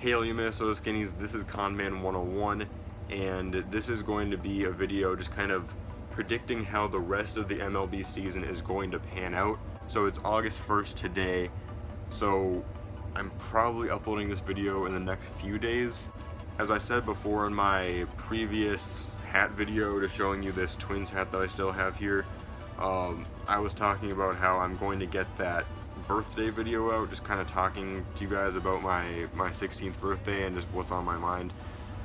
Hey all you Minnesota Skinnies, this is Conman 101, and this is going to be a video just kind of predicting how the rest of the MLB season is going to pan out. So it's August 1st today, so I'm probably uploading this video in the next few days. As I said before in my previous hat video, just showing you this Twins hat that I still have here, I was talking about how I'm going to get that birthday video out, just kind of talking to you guys about my 16th birthday and just what's on my mind.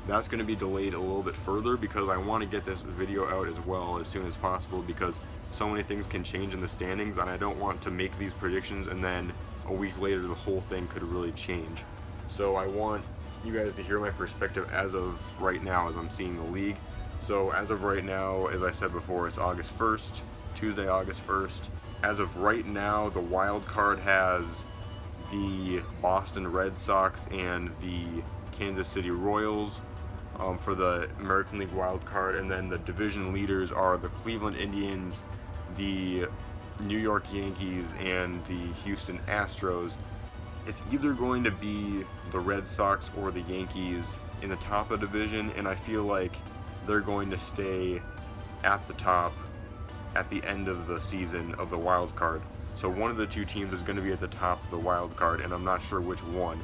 That's going to be delayed a little bit further because I want to get this video out as well as soon as possible, because so many things can change in the standings and I don't want to make these predictions and then a week later the whole thing could really change. So I want you guys to hear my perspective as of right now as I'm seeing the league. So as of right now, as I said before, it's August 1st, Tuesday, August 1st. As of right now, the wild card has the Boston Red Sox and the Kansas City Royals for the American League wild card, and then the division leaders are the Cleveland Indians, the New York Yankees, and the Houston Astros. It's either going to be the Red Sox or the Yankees in the top of the division, and I feel like they're going to stay at the top at the end of the season of the wild card. So one of the two teams is going to be at the top of the wild card, and I'm not sure which one.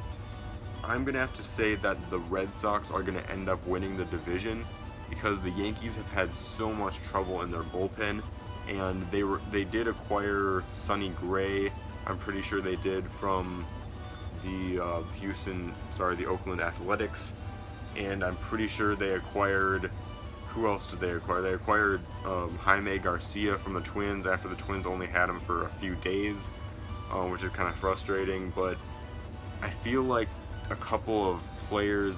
I'm going to have to say that the Red Sox are going to end up winning the division because the Yankees have had so much trouble in their bullpen, and they did acquire Sonny Gray. I'm pretty sure they did from the Oakland Athletics, and I'm pretty sure they acquired, who else did they acquire? They acquired Jaime Garcia from the Twins after the Twins only had him for a few days, which is kind of frustrating, but I feel like a couple of players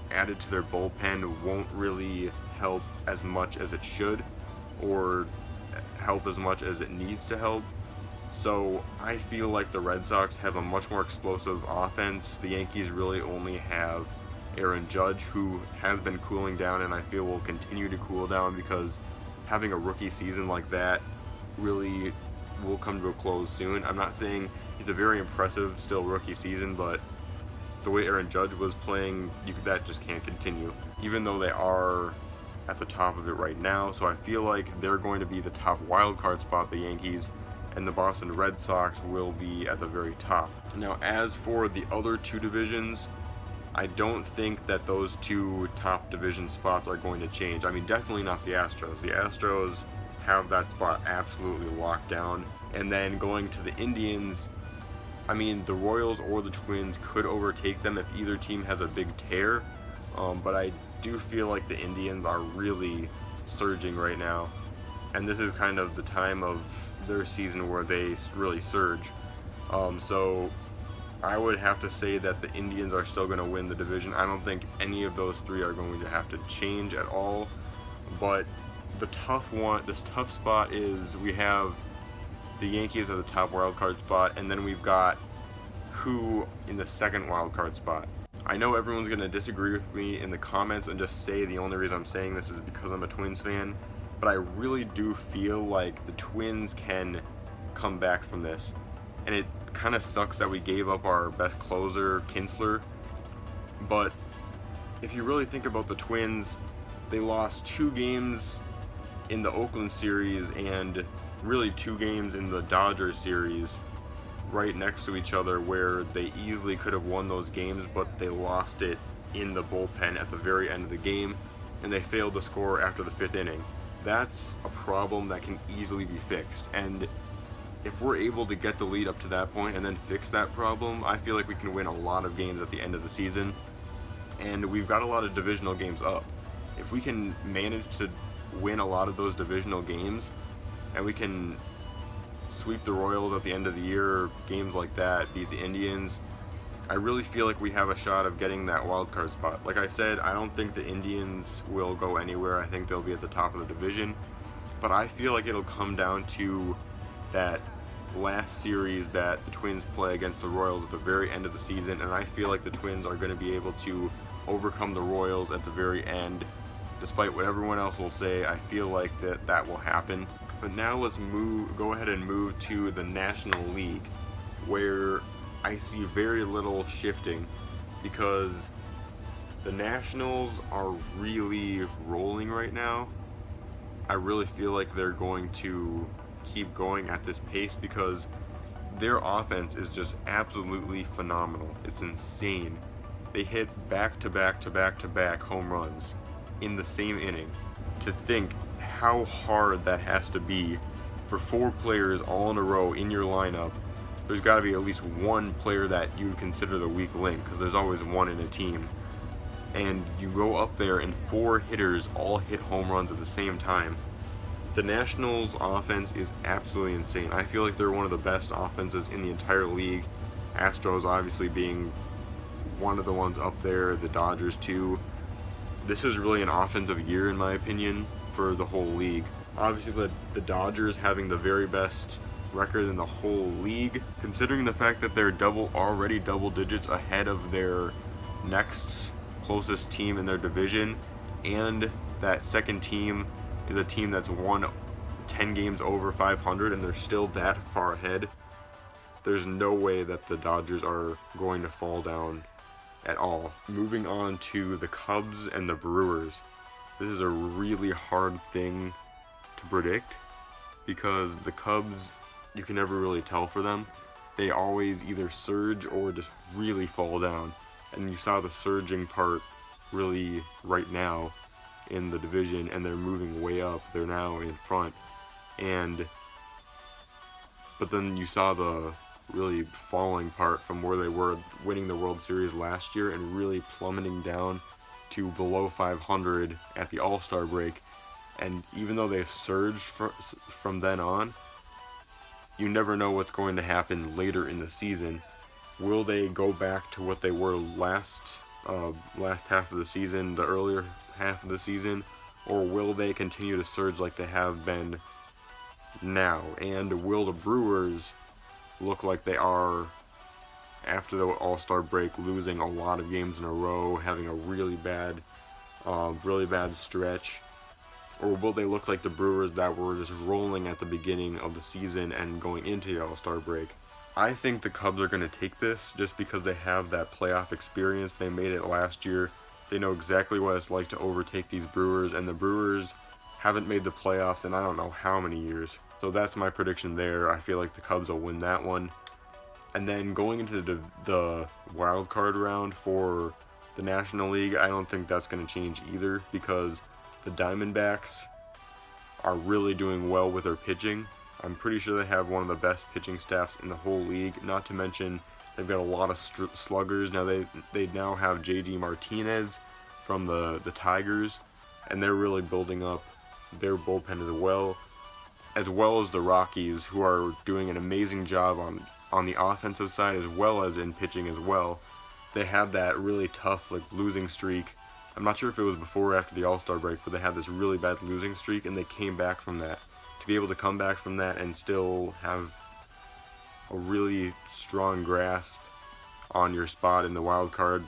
added to their bullpen won't really help as much as it should, or help as much as it needs to help. So I feel like the Red Sox have a much more explosive offense. The Yankees really only have Aaron Judge, who has been cooling down and I feel will continue to cool down because having a rookie season like that really will come to a close soon. I'm not saying it's a very impressive still rookie season, but the way Aaron Judge was playing, that just can't continue, even though they are at the top of it right now. So I feel like they're going to be the top wild card spot, the Yankees, and the Boston Red Sox will be at the very top. Now, as for the other two divisions, I don't think that those two top division spots are going to change. I mean, definitely not the Astros. The Astros have that spot absolutely locked down. And then going to the Indians, I mean, the Royals or the Twins could overtake them if either team has a big tear. But I do feel like the Indians are really surging right now. And this is kind of the time of their season where they really surge. So I would have to say that the Indians are still going to win the division. I don't think any of those three are going to have to change at all. But this tough spot is we have the Yankees at the top wild card spot, and then we've got who in the second wild card spot. I know everyone's going to disagree with me in the comments and just say the only reason I'm saying this is because I'm a Twins fan, but I really do feel like the Twins can come back from this. And it kind of sucks that we gave up our best closer, Kinsler, but if you really think about the Twins, they lost 2 games in the Oakland series and really 2 games in the Dodgers series right next to each other, where they easily could have won those games, but they lost it in the bullpen at the very end of the game, and they failed to score after the 5th inning. That's a problem that can easily be fixed, and if we're able to get the lead up to that point and then fix that problem, I feel like we can win a lot of games at the end of the season, and we've got a lot of divisional games up. If we can manage to win a lot of those divisional games, and we can sweep the Royals at the end of the year, games like that, beat the Indians, I really feel like we have a shot of getting that wild card spot. Like I said, I don't think the Indians will go anywhere. I think they'll be at the top of the division, but I feel like it'll come down to that last series that the Twins play against the Royals at the very end of the season, and I feel like the Twins are going to be able to overcome the Royals at the very end. Despite what everyone else will say, I feel like that will happen. But now let's go ahead and move to the National League, where I see very little shifting. because the Nationals are really rolling right now. I really feel like they're going to keep going at this pace because their offense is just absolutely phenomenal. It's insane. They hit back-to-back-to-back-to-back home runs in the same inning. To think how hard that has to be for 4 players all in a row in your lineup. There's got to be at least one player that you would consider the weak link, because there's always one in a team. And you go up there and 4 hitters all hit home runs at the same time. The Nationals offense is absolutely insane. I feel like they're one of the best offenses in the entire league. Astros obviously being one of the ones up there, the Dodgers too. This is really an offensive year in my opinion for the whole league. Obviously the Dodgers having the very best record in the whole league, considering the fact that they're already double digits ahead of their next closest team in their division, and that second team is a team that's won 10 games over 500 and they're still that far ahead. There's no way that the Dodgers are going to fall down at all. Moving on to the Cubs and the Brewers. This is a really hard thing to predict because the Cubs, you can never really tell for them. They always either surge or just really fall down. And you saw the surging part really right now in the division, and they're moving way up. They're now in front. But then you saw the really falling part from where they were winning the World Series last year and really plummeting down to below 500 at the All-Star break. And even though they've surged from then on, you never know what's going to happen later in the season. Will they go back to what they were last half of the season, the earlier half of the season, or will they continue to surge like they have been now? And will the Brewers look like they are after the All-Star break, losing a lot of games in a row, having a really bad stretch? Or will they look like the Brewers that were just rolling at the beginning of the season and going into the All-Star break? I think the Cubs are going to take this just because they have that playoff experience. They made it last year. They know exactly what it's like to overtake these Brewers, and the Brewers haven't made the playoffs in I don't know how many years. So that's my prediction there. I feel like the Cubs will win that one. And then going into the wild card round for the National League, I don't think that's going to change either because the Diamondbacks are really doing well with their pitching. I'm pretty sure they have one of the best pitching staffs in the whole league. Not to mention they've got a lot of sluggers. Now they now have J.D. Martinez from the Tigers, and they're really building up their bullpen as well as the Rockies, who are doing an amazing job on the offensive side as well as in pitching as well. They had that really tough losing streak. I'm not sure if it was before or after the All-Star break, but they had this really bad losing streak, and they came back from that. To be able to come back from that and still have a really strong grasp on your spot in the wild card,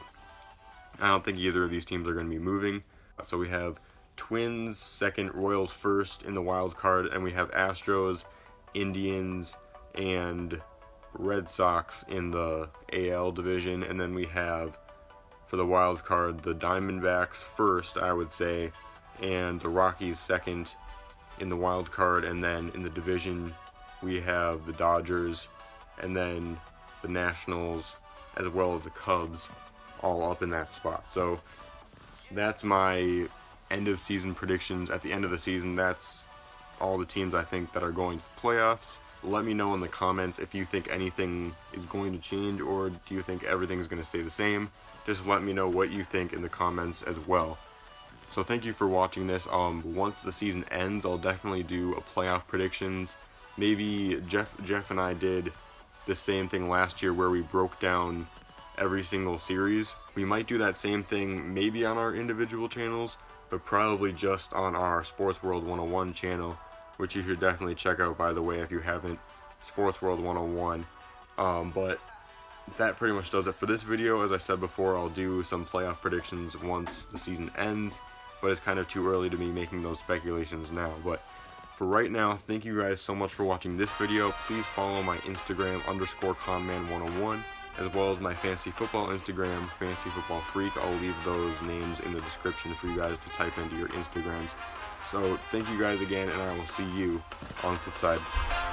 I don't think either of these teams are going to be moving. So we have Twins second, Royals first in the wild card, and we have Astros, Indians, and Red Sox in the AL division. And then we have, for the wild card, the Diamondbacks first, I would say, and the Rockies second in the wild card. And then in the division we have the Dodgers and then the Nationals as well as the Cubs all up in that spot. So that's my end of season predictions. At the end of the season, that's all the teams I think that are going to playoffs. Let me know in the comments if you think anything is going to change, or do you think everything's going to stay the same. Just let me know what you think in the comments as well. So thank you for watching this. Once the season ends, I'll definitely do a playoff predictions. Maybe Jeff and I did the same thing last year where we broke down every single series. We might do that same thing maybe on our individual channels, but probably just on our Sports World 101 channel, which you should definitely check out, by the way, if you haven't. Sports World 101. But that pretty much does it for this video. As I said before, I'll do some playoff predictions once the season ends, but it's kind of too early to be making those speculations now. But for right now, thank you guys so much for watching this video. Please follow my Instagram _conman101. as well as my fantasy football Instagram, fantasyfootballfreak. I'll leave those names in the description for you guys to type into your Instagrams. So thank you guys again, and I will see you on the flip side.